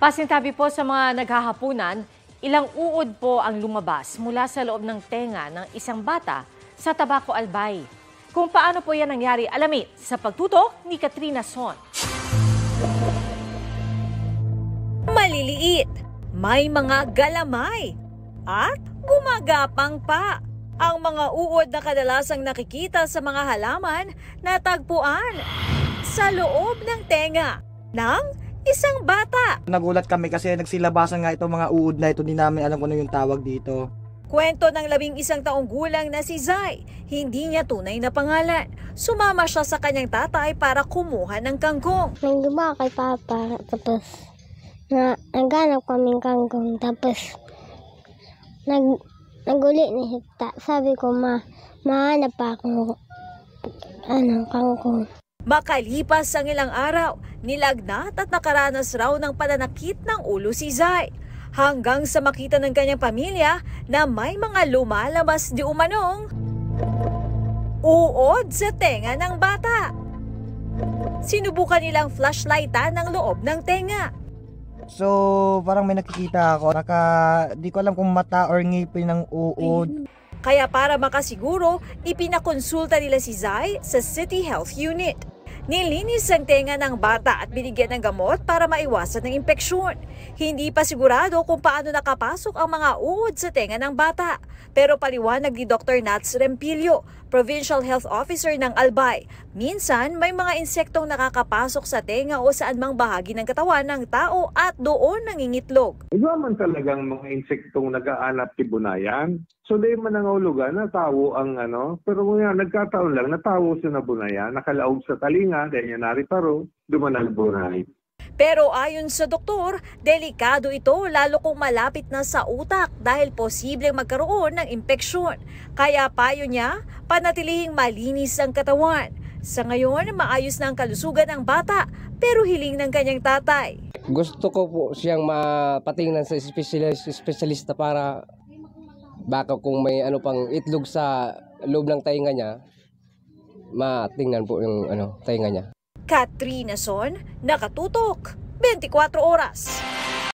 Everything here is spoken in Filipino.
Pasintabi po sa mga naghahapunan, ilang uod po ang lumabas mula sa loob ng tenga ng isang bata sa Tabaco Albay. Kung paano po yan nangyari, alamin sa pagtutok ni Katrina Son. Maliliit, may mga galamay, at gumagapang pa. Ang mga uod na kadalasang nakikita sa mga halaman na tagpuan sa loob ng tenga ng isang bata. Nagulat kami kasi nagsilabasan nga itong mga uod na ito, di namin alam kung ano yung tawag dito. Kwento ng 11 taong gulang na si Zai, hindi niya tunay na pangalan. Sumama siya sa kanyang tatay para kumuha ng kangkong. Nagdiba kay Papa, tapos naghanap kaming kangkong, tapos naguli ni Hita. Sabi ko, mahanap pa ako kangkong. Makalipas ang ilang araw, nilagnat at nakaranas raw ng pananakit ng ulo si Zai. Hanggang sa makita ng kanyang pamilya na may mga lumalabas di umanong uod sa tenga ng bata. Sinubukan nilang flashlightan ng loob ng tenga. So parang may nakikita ako, di ko alam kung mata or ngipin ng uod. Kaya para makasiguro, ipinakonsulta nila si Zai sa City Health Unit. Nilinis ang tenga ng bata at binigyan ng gamot para maiwasan ng impeksyon. Hindi pa sigurado kung paano nakapasok ang mga uod sa tenga ng bata. Pero paliwanag ni Dr. Nats Rempilio, Provincial Health Officer ng Albay, minsan may mga insektong nakakapasok sa tenga o saan mang bahagi ng katawan ng tao at doon nangingitlog. Iba man talagang mga insektong nag-aanap tibunayan. So di man nangahulugan na tawo ang pero kung yan, nagkataon lang na tawo sa nabunayan, nakalaog sa talinga, dahil yan naritaro, dumanalbunay. Pero ayon sa doktor, delikado ito lalo kung malapit na sa utak dahil posibleng magkaroon ng impeksyon. Kaya payo niya, panatilihing malinis ang katawan. Sa ngayon, maayos na ang kalusugan ng bata, pero hiling ng kanyang tatay. Gusto ko po siyang mapatingnan sa espesyalista para baka kung may pang itlog sa loob ng tainga niya, matingnan po yung tainga niya. Katrina Son, Nakatutok, 24 Oras.